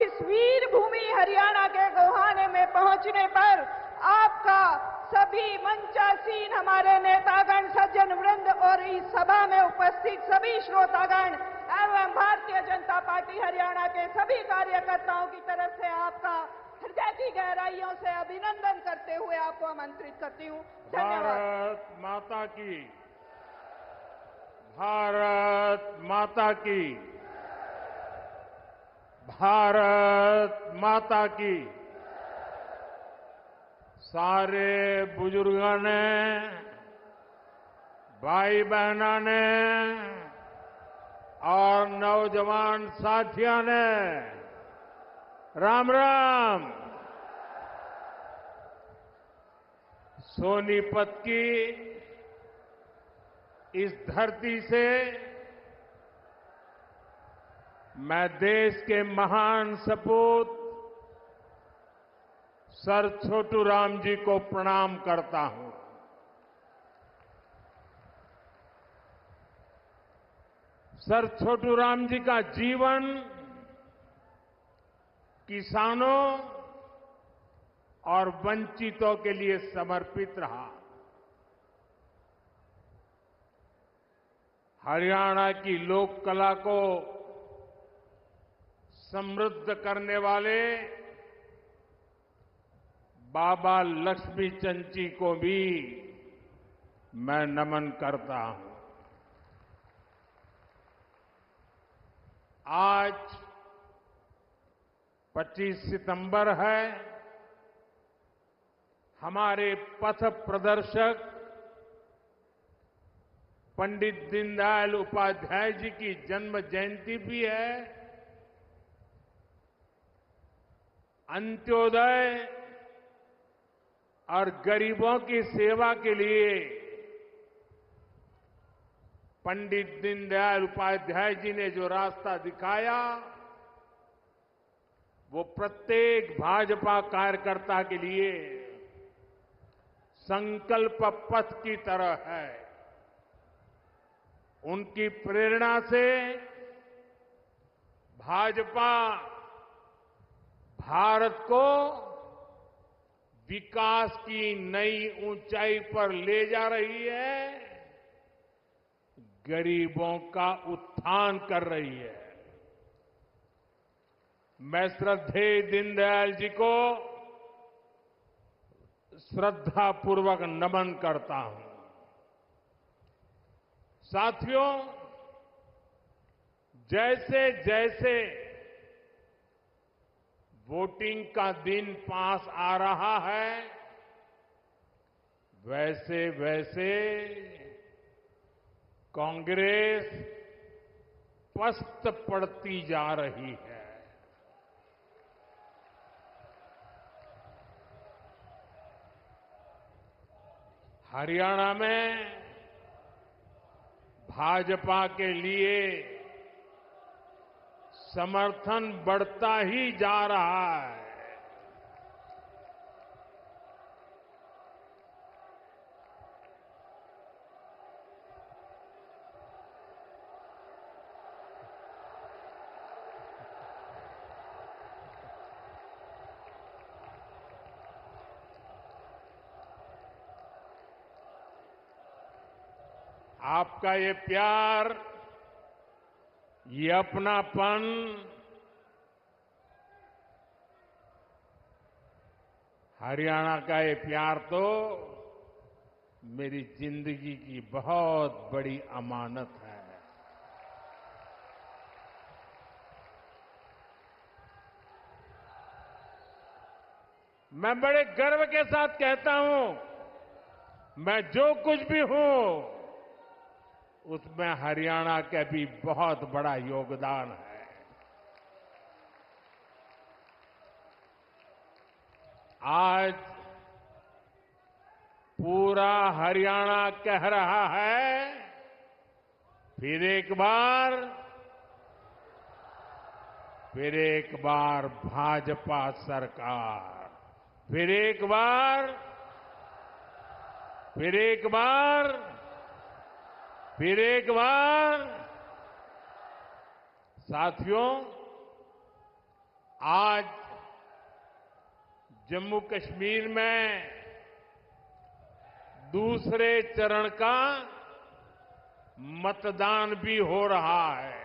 इस वीर भूमि हरियाणा के गोहाने में पहुंचने पर आपका सभी मंचासीन हमारे नेतागण, सज्जन वृंद और इस सभा में उपस्थित सभी श्रोतागण एवं भारतीय जनता पार्टी हरियाणा के सभी कार्यकर्ताओं की तरफ से आपका हृदय की गहराइयों से अभिनंदन करते हुए आपको आमंत्रित करती हूँ। धन्यवाद। भारत माता की, भारत माता की, भारत माता की। सारे बुजुर्गों ने, भाई बहनों ने और नौजवान साथियों ने राम राम। सोनीपत की इस धरती से मैं देश के महान सपूत सर छोटू राम जी को प्रणाम करता हूं। सर छोटू राम जी का जीवन किसानों और वंचितों के लिए समर्पित रहा। हरियाणा की लोक कला को समृद्ध करने वाले बाबा लक्ष्मीचंद जी को भी मैं नमन करता हूं। आज 25 सितंबर है। हमारे पथ प्रदर्शक पंडित दीनदयाल उपाध्याय जी की जन्म जयंती भी है। अंत्योदय और गरीबों की सेवा के लिए पंडित दीनदयाल उपाध्याय जी ने जो रास्ता दिखाया, वो प्रत्येक भाजपा कार्यकर्ता के लिए संकल्प पथ की तरह है। उनकी प्रेरणा से भाजपा भारत को विकास की नई ऊंचाई पर ले जा रही है, गरीबों का उत्थान कर रही है। मैं श्रद्धेय दीनदयाल जी को श्रद्धापूर्वक नमन करता हूं। साथियों, जैसे जैसे वोटिंग का दिन पास आ रहा है, वैसे वैसे कांग्रेस पस्त पड़ती जा रही है। हरियाणा में भाजपा के लिए समर्थन बढ़ता ही जा रहा है। आपका ये प्यार, ये अपनापन हरियाणा का ये प्यार तो मेरी जिंदगी की बहुत बड़ी अमानत है। मैं बड़े गर्व के साथ कहता हूं, मैं जो कुछ भी हूं उसमें हरियाणा का भी बहुत बड़ा योगदान है। आज पूरा हरियाणा कह रहा है, फिर एक बार भाजपा सरकार, फिर एक बार। साथियों, आज जम्मू कश्मीर में दूसरे चरण का मतदान भी हो रहा है।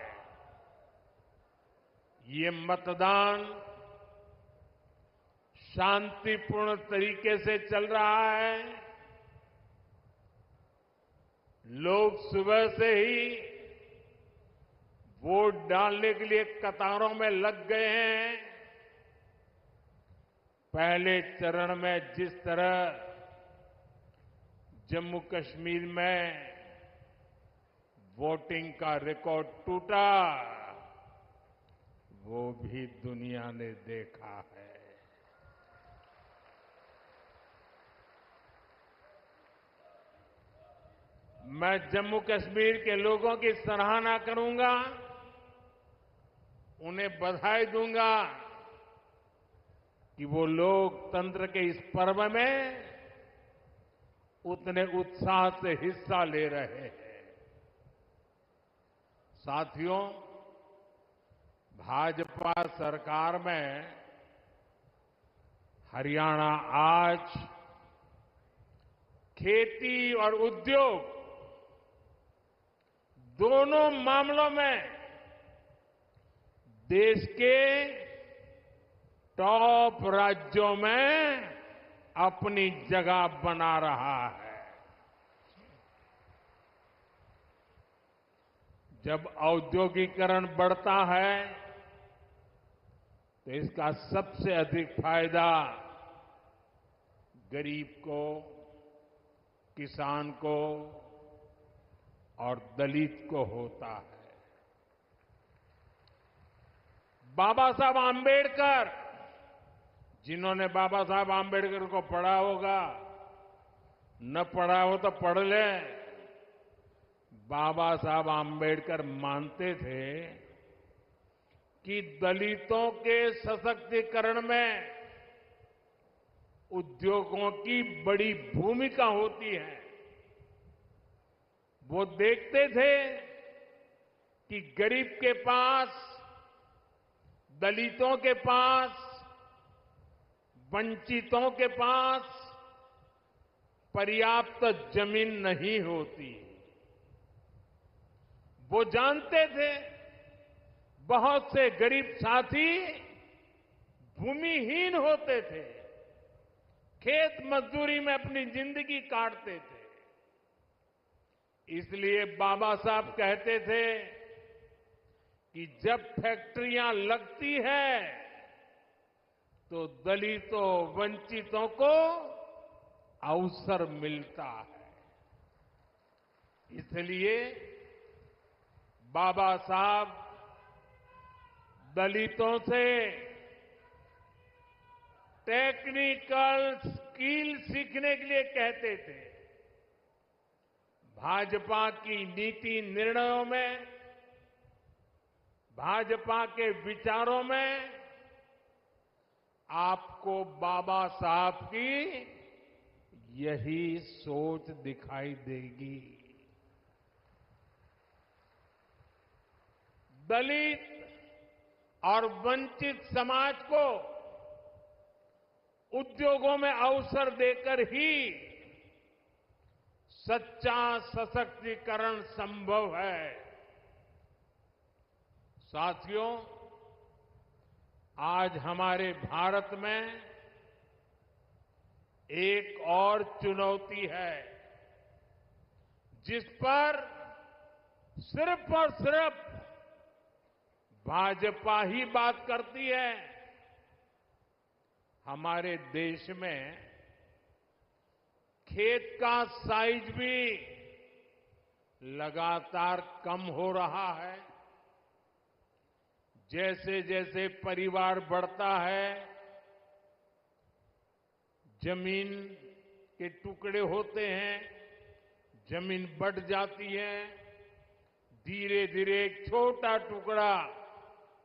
ये मतदान शांतिपूर्ण तरीके से चल रहा है। लोग सुबह से ही वोट डालने के लिए कतारों में लग गए हैं। पहले चरण में जिस तरह जम्मू कश्मीर में वोटिंग का रिकॉर्ड टूटा, वो भी दुनिया ने देखा है। मैं जम्मू कश्मीर के लोगों की सराहना करूंगा, उन्हें बधाई दूंगा कि वो लोकतंत्र के इस पर्व में उतने उत्साह से हिस्सा ले रहे हैं। साथियों, भाजपा सरकार में हरियाणा आज खेती और उद्योग दोनों मामलों में देश के टॉप राज्यों में अपनी जगह बना रहा है। जब औद्योगिकरण बढ़ता है तो इसका सबसे अधिक फायदा गरीब को, किसान को और दलित को होता है। बाबा साहब आंबेडकर, जिन्होंने बाबा साहब आंबेडकर को पढ़ा होगा, न पढ़ा हो तो पढ़ ले। बाबा साहब आंबेडकर मानते थे कि दलितों के सशक्तिकरण में उद्योगों की बड़ी भूमिका होती है। वो देखते थे कि गरीब के पास, दलितों के पास, वंचितों के पास पर्याप्त जमीन नहीं होती। वो जानते थे बहुत से गरीब साथी भूमिहीन होते थे, खेत मजदूरी में अपनी जिंदगी काटते थे। इसलिए बाबा साहब कहते थे कि जब फैक्ट्रियां लगती है तो दलितों, वंचितों को अवसर मिलता है। इसलिए बाबा साहब दलितों से टेक्निकल स्किल सीखने के लिए कहते थे। भाजपा की नीति निर्णयों में, भाजपा के विचारों में आपको बाबा साहब की यही सोच दिखाई देगी। दलित और वंचित समाज को उद्योगों में अवसर देकर ही सच्चा सशक्तिकरण संभव है। साथियों, आज हमारे भारत में एक और चुनौती है जिस पर सिर्फ और सिर्फ भाजपा ही बात करती है। हमारे देश में खेत का साइज भी लगातार कम हो रहा है। जैसे जैसे परिवार बढ़ता है, जमीन के टुकड़े होते हैं, जमीन बढ़ जाती है। धीरे धीरे एक छोटा टुकड़ा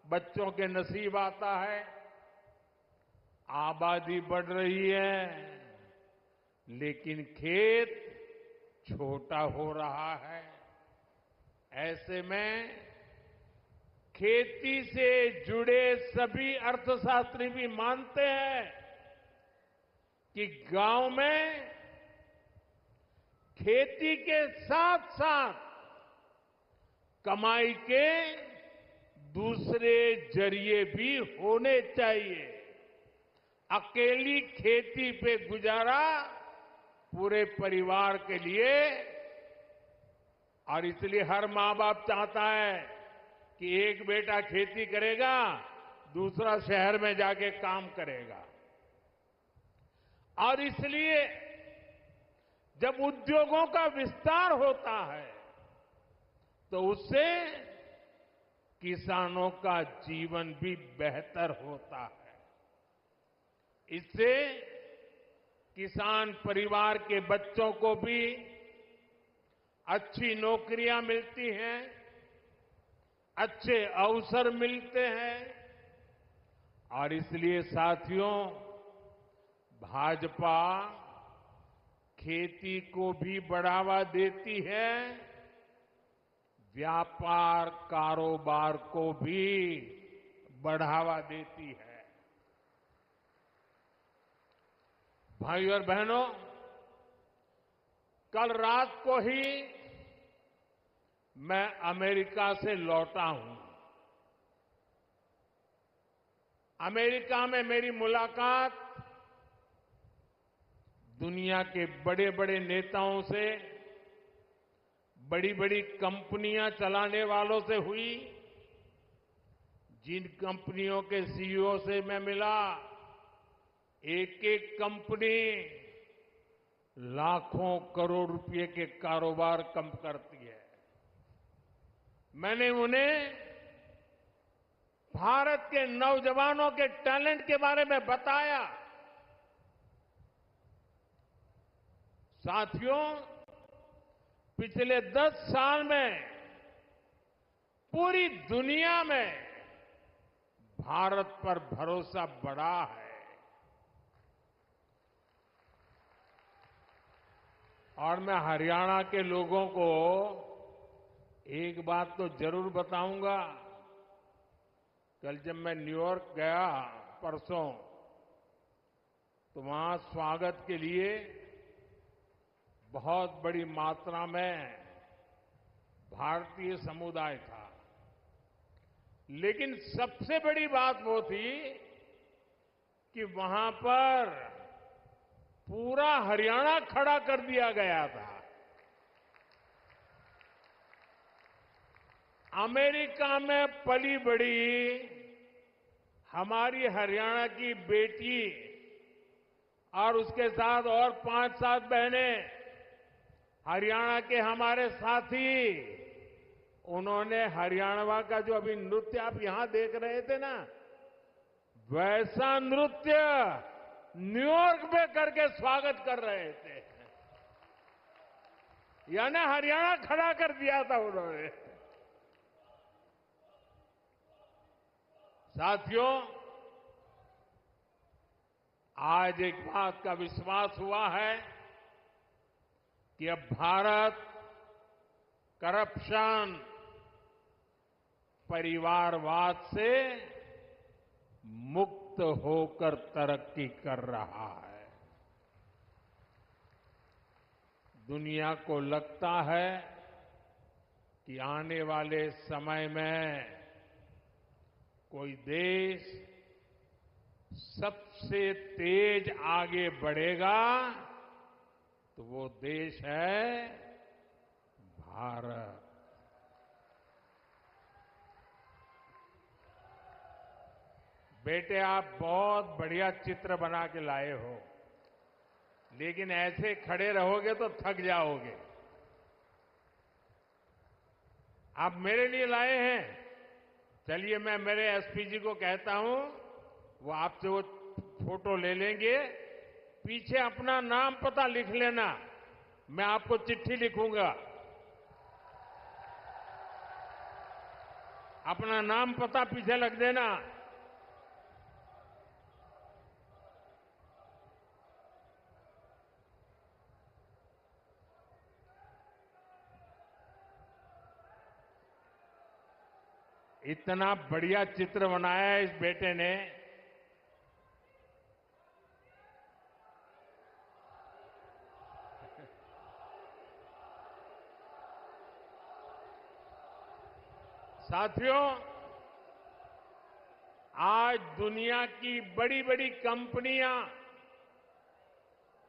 बच्चों के नसीब आता है। आबादी बढ़ रही है, लेकिन खेत छोटा हो रहा है। ऐसे में खेती से जुड़े सभी अर्थशास्त्री भी मानते हैं कि गांव में खेती के साथ साथ कमाई के दूसरे जरिए भी होने चाहिए। अकेली खेती पे गुजारा पूरे परिवार के लिए, और इसलिए हर मां बाप चाहता है कि एक बेटा खेती करेगा, दूसरा शहर में जाके काम करेगा। और इसलिए जब उद्योगों का विस्तार होता है तो उससे किसानों का जीवन भी बेहतर होता है। इससे किसान परिवार के बच्चों को भी अच्छी नौकरियां मिलती हैं, अच्छे अवसर मिलते हैं। और इसलिए साथियों, भाजपा खेती को भी बढ़ावा देती है, व्यापार कारोबार को भी बढ़ावा देती है। भाइयों और बहनों, कल रात को ही मैं अमेरिका से लौटा हूं। अमेरिका में मेरी मुलाकात दुनिया के बड़े बड़े नेताओं से, बड़ी बड़ी कंपनियां चलाने वालों से हुई। जिन कंपनियों के सीईओ से मैं मिला, एक एक कंपनी लाखों करोड़ रुपए के कारोबार कम करती है। मैंने उन्हें भारत के नौजवानों के टैलेंट के बारे में बताया। साथियों, पिछले 10 साल में पूरी दुनिया में भारत पर भरोसा बढ़ा है। और मैं हरियाणा के लोगों को एक बात तो जरूर बताऊंगा। कल जब मैं न्यूयॉर्क गया परसों, तो वहां स्वागत के लिए बहुत बड़ी मात्रा में भारतीय समुदाय था। लेकिन सबसे बड़ी बात वो थी कि वहां पर पूरा हरियाणा खड़ा कर दिया गया था। अमेरिका में पली बड़ी हमारी हरियाणा की बेटी और उसके साथ और 5-7 बहनें, हरियाणा के हमारे साथी, उन्होंने हरियाणा का जो अभी नृत्य आप यहां देख रहे थे ना, वैसा नृत्य न्यूयॉर्क में करके स्वागत कर रहे थे। यानी हरियाणा खड़ा कर दिया था उन्होंने। साथियों, आज एक बात का विश्वास हुआ है कि अब भारत करप्शन, परिवारवाद से मुक्त होकर तरक्की कर रहा है। दुनिया को लगता है कि आने वाले समय में कोई देश सबसे तेज आगे बढ़ेगा तो वो देश है भारत। बेटे, आप बहुत बढ़िया चित्र बना के लाए हो, लेकिन ऐसे खड़े रहोगे तो थक जाओगे। आप मेरे लिए लाए हैं। चलिए, मैं मेरे एसपी जी को कहता हूं, वो आपसे वो फोटो ले लेंगे। पीछे अपना नाम पता लिख लेना, मैं आपको चिट्ठी लिखूंगा। अपना नाम पता पीछे लग देना। इतना बढ़िया चित्र बनाया है इस बेटे ने। साथियों, आज दुनिया की बड़ी बड़ी कंपनियां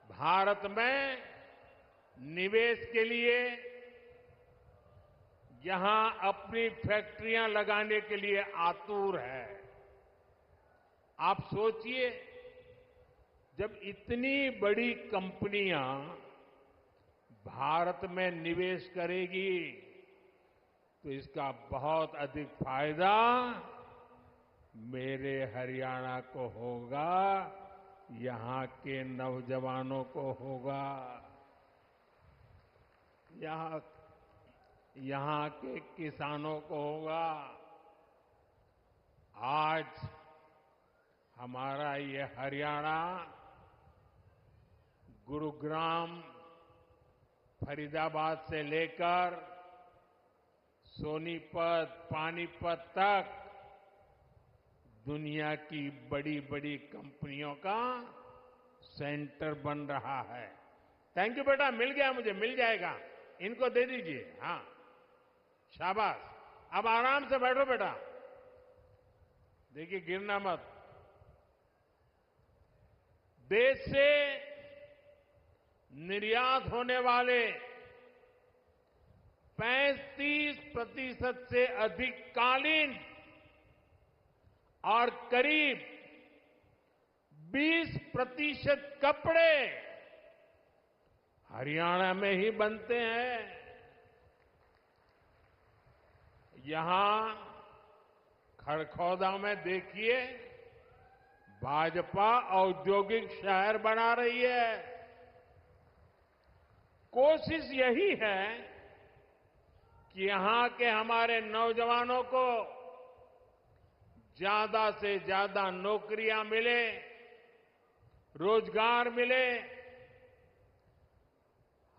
भारत में निवेश के लिए, यहां अपनी फैक्ट्रियां लगाने के लिए आतुर है। आप सोचिए, जब इतनी बड़ी कंपनियां भारत में निवेश करेगी तो इसका बहुत अधिक फायदा मेरे हरियाणा को होगा, यहां के नौजवानों को होगा, यहां के किसानों को होगा। आज हमारा ये हरियाणा गुरुग्राम, फरीदाबाद से लेकर सोनीपत, पानीपत तक दुनिया की बड़ी बड़ी कंपनियों का सेंटर बन रहा है। थैंक यू बेटा, मिल गया मुझे, मिल जाएगा, इनको दे दीजिए। हाँ, शाबाश। अब आराम से बैठो बेटा, देखिए गिरना मत। देश से निर्यात होने वाले 35% से अधिक कालीन और करीब 20% कपड़े हरियाणा में ही बनते हैं। यहां खड़खौदा में देखिए, भाजपा औद्योगिक शहर बना रही है। कोशिश यही है कि यहां के हमारे नौजवानों को ज्यादा से ज्यादा नौकरियां मिले, रोजगार मिले।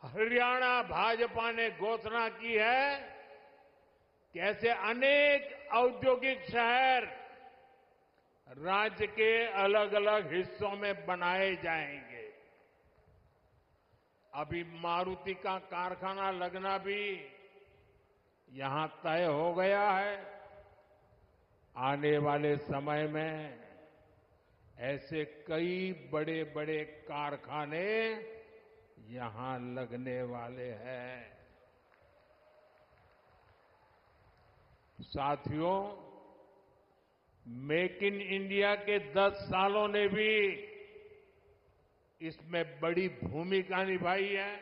हरियाणा भाजपा ने घोषणा की है कि ऐसे अनेक औद्योगिक शहर राज्य के अलग अलग हिस्सों में बनाए जाएंगे। अभी मारुति का कारखाना लगना भी यहां तय हो गया है। आने वाले समय में ऐसे कई बड़े बड़े कारखाने यहां लगने वाले हैं। साथियों, मेक इन इंडिया के 10 सालों ने भी इसमें बड़ी भूमिका निभाई है।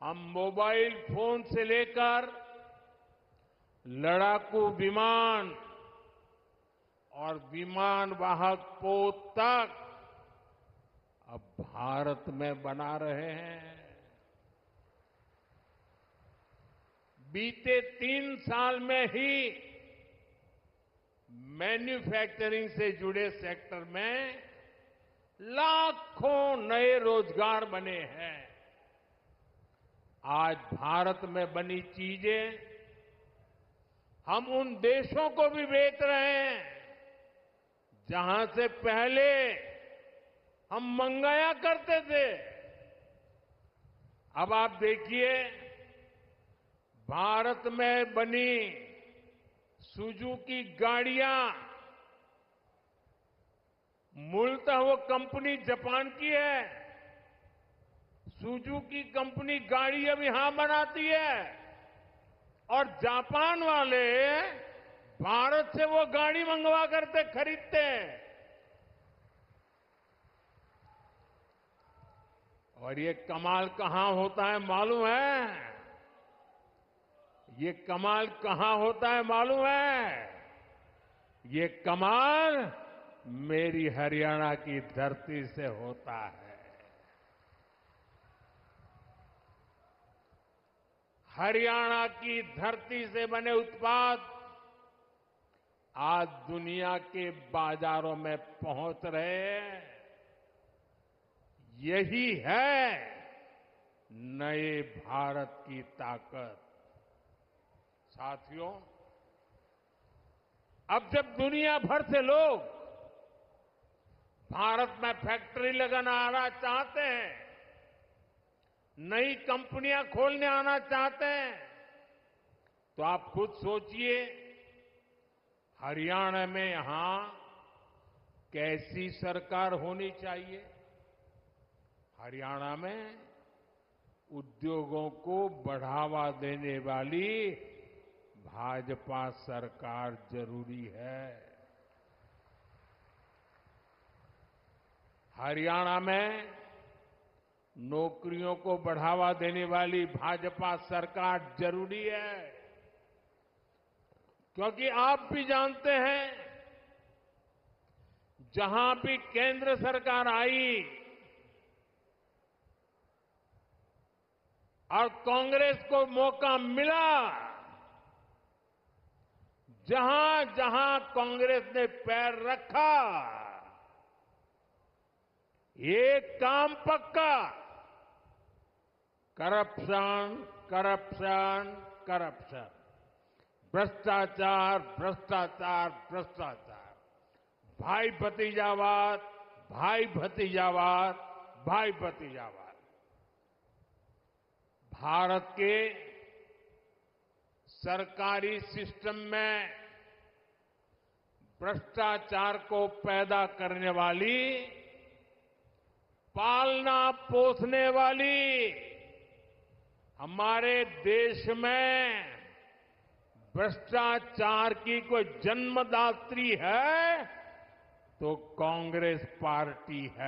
हम मोबाइल फोन से लेकर लड़ाकू विमान और विमान वाहक पोत तक अब भारत में बना रहे हैं। बीते 3 साल में ही मैन्युफैक्चरिंग से जुड़े सेक्टर में लाखों नए रोजगार बने हैं। आज भारत में बनी चीजें हम उन देशों को भी बेच रहे हैं जहां से पहले हम मंगाया करते थे। अब आप देखिए, भारत में बनी सुजुकी गाड़ियां, मूलतः वो कंपनी जापान की है। सुजुकी कंपनी गाड़ी अब यहां बनाती है और जापान वाले भारत से वो गाड़ी मंगवा करते खरीदते हैं। और ये कमाल कहां होता है मालूम है? ये कमाल कहां होता है मालूम है? ये कमाल मेरी हरियाणा की धरती से होता है। हरियाणा की धरती से बने उत्पाद आज दुनिया के बाजारों में पहुंच रहे हैं। यही है नए भारत की ताकत। साथियों, अब जब दुनिया भर से लोग भारत में फैक्ट्री लगाना आना चाहते हैं, नई कंपनियां खोलने आना चाहते हैं, तो आप खुद सोचिए हरियाणा में यहां कैसी सरकार होनी चाहिए। हरियाणा में उद्योगों को बढ़ावा देने वाली भाजपा सरकार जरूरी है। हरियाणा में नौकरियों को बढ़ावा देने वाली भाजपा सरकार जरूरी है, क्योंकि आप भी जानते हैं जहां भी केंद्र सरकार आई और कांग्रेस को मौका मिला, जहां जहां कांग्रेस ने पैर रखा, ये काम पक्का, करप्शन, करप्शन, करप्शन, भ्रष्टाचार, भ्रष्टाचार, भ्रष्टाचार, भाई भतीजावाद, भाई भतीजावाद, भाई भतीजावाद। भारत के सरकारी सिस्टम में भ्रष्टाचार को पैदा करने वाली, पालना पोसने वाली हमारे देश में भ्रष्टाचार की कोई जन्मदात्री है तो कांग्रेस पार्टी है।